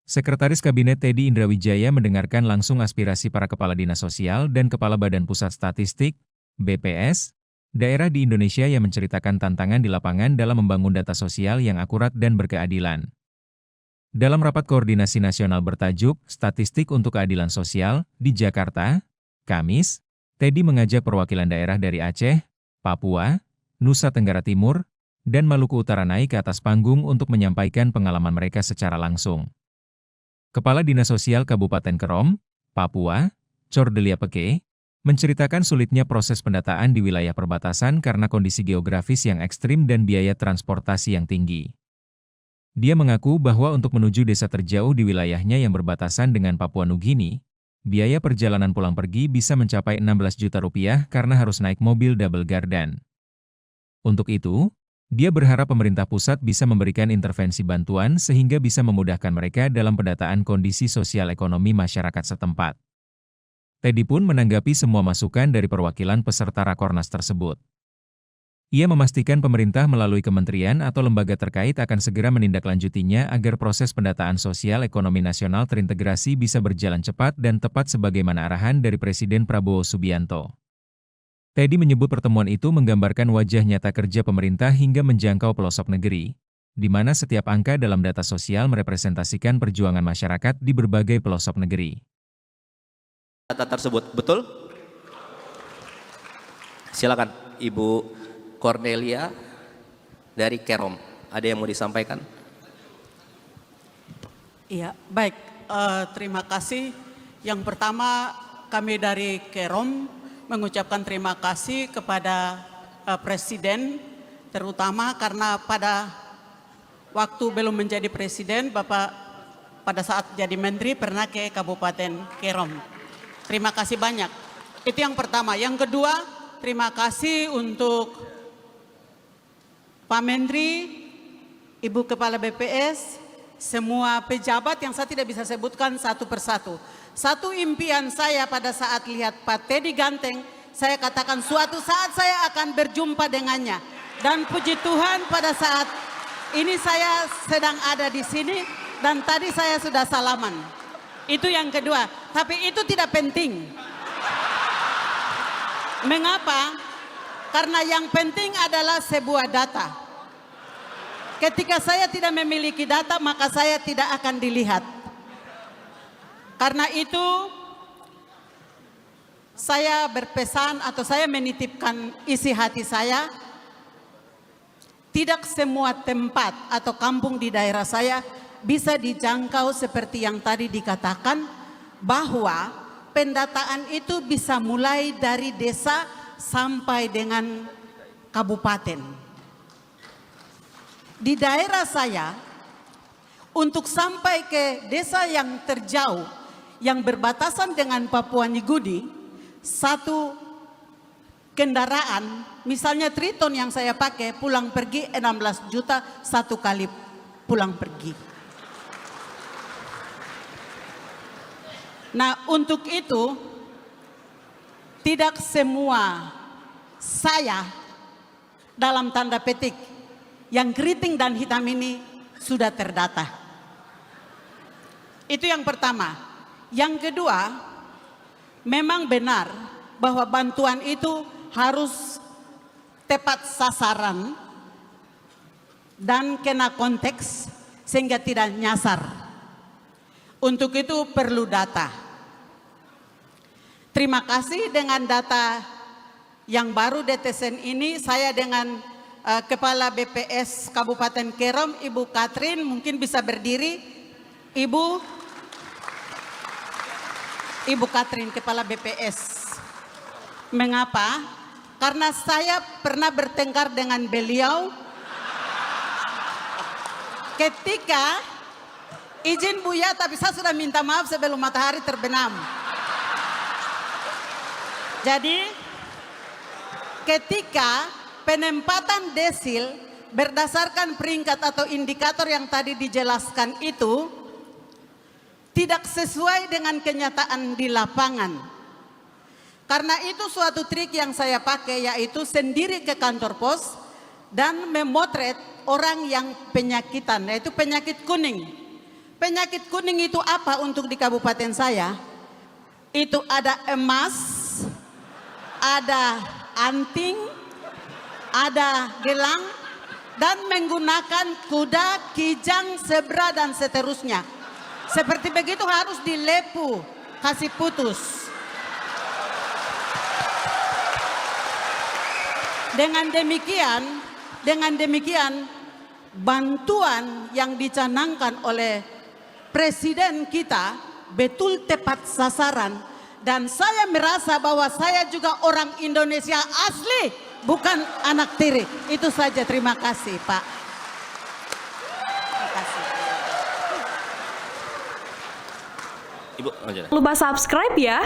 Sekretaris Kabinet Teddy Indrawijaya mendengarkan langsung aspirasi para kepala dinas sosial dan kepala Badan Pusat Statistik, BPS, daerah di Indonesia yang menceritakan tantangan di lapangan dalam membangun data sosial yang akurat dan berkeadilan. Dalam rapat koordinasi nasional bertajuk Statistik untuk Keadilan Sosial di Jakarta, Kamis, Teddy mengajak perwakilan daerah dari Aceh, Papua, Nusa Tenggara Timur, dan Maluku Utara naik ke atas panggung untuk menyampaikan pengalaman mereka secara langsung. Kepala Dinas Sosial Kabupaten Kerom, Papua, Cordelia Peke, menceritakan sulitnya proses pendataan di wilayah perbatasan karena kondisi geografis yang ekstrim dan biaya transportasi yang tinggi. Dia mengaku bahwa untuk menuju desa terjauh di wilayahnya yang berbatasan dengan Papua Nugini, biaya perjalanan pulang pergi bisa mencapai 16 juta rupiah karena harus naik mobil double gardan. Untuk itu, dia berharap pemerintah pusat bisa memberikan intervensi bantuan sehingga bisa memudahkan mereka dalam pendataan kondisi sosial ekonomi masyarakat setempat. Teddy pun menanggapi semua masukan dari perwakilan peserta Rakornas tersebut. Ia memastikan pemerintah melalui kementerian atau lembaga terkait akan segera menindaklanjutinya agar proses pendataan sosial ekonomi nasional terintegrasi bisa berjalan cepat dan tepat sebagaimana arahan dari Presiden Prabowo Subianto. Teddy menyebut pertemuan itu menggambarkan wajah nyata kerja pemerintah hingga menjangkau pelosok negeri, di mana setiap angka dalam data sosial merepresentasikan perjuangan masyarakat di berbagai pelosok negeri. Data tersebut betul? Silakan Ibu Cornelia dari Kerom. Ada yang mau disampaikan? Iya, baik. Terima kasih. Yang pertama, kami dari Kerom mengucapkan terima kasih kepada Presiden, terutama karena pada waktu belum menjadi Presiden, Bapak pada saat jadi Menteri pernah ke Kabupaten Kerom. Terima kasih banyak. Itu yang pertama. Yang kedua, terima kasih untuk Pak Menteri, Ibu Kepala BPS, semua pejabat yang saya tidak bisa sebutkan satu persatu. Satu impian saya pada saat lihat Pak Teddy ganteng, saya katakan suatu saat saya akan berjumpa dengannya. Dan puji Tuhan pada saat ini saya sedang ada di sini dan tadi saya sudah salaman. Itu yang kedua, tapi itu tidak penting. Mengapa? Karena yang penting adalah sebuah data. Ketika saya tidak memiliki data, maka saya tidak akan dilihat. Karena itu, saya berpesan atau saya menitipkan isi hati saya, tidak semua tempat atau kampung di daerah saya bisa dijangkau seperti yang tadi dikatakan, bahwa pendataan itu bisa mulai dari desa sampai dengan kabupaten. Di daerah saya, untuk sampai ke desa yang terjauh, yang berbatasan dengan Papua Nugini, satu kendaraan, misalnya Triton yang saya pakai, pulang pergi 16 juta satu kali pulang pergi. Nah, untuk itu, tidak semua saya, dalam tanda petik, yang keriting dan hitam ini sudah terdata. Itu yang pertama. Yang kedua, memang benar bahwa bantuan itu harus tepat sasaran dan kena konteks sehingga tidak nyasar. Untuk itu perlu data. Terima kasih dengan data yang baru DTSN ini, saya dengan Kepala BPS Kabupaten Kerom, Ibu Katrin, mungkin bisa berdiri. Ibu Katrin, Kepala BPS. Mengapa? Karena saya pernah bertengkar dengan beliau ketika izin Buya, tapi saya sudah minta maaf sebelum matahari terbenam. Jadi, ketika penempatan desil berdasarkan peringkat atau indikator yang tadi dijelaskan itu tidak sesuai dengan kenyataan di lapangan. Karena itu suatu trik yang saya pakai, yaitu sendiri ke kantor pos dan memotret orang yang penyakitan, yaitu penyakit kuning. Penyakit kuning itu apa untuk di kabupaten saya? Itu ada emas, ada anting, ada gelang, dan menggunakan kuda, kijang, zebra, dan seterusnya. Seperti begitu harus dilepu, kasih putus. Dengan demikian, bantuan yang dicanangkan oleh Presiden kita betul tepat sasaran. Dan saya merasa bahwa saya juga orang Indonesia asli, bukan anak tiri. Itu saja, terima kasih Pak. Terima kasih. Ibu, lanjut. Lupa subscribe ya.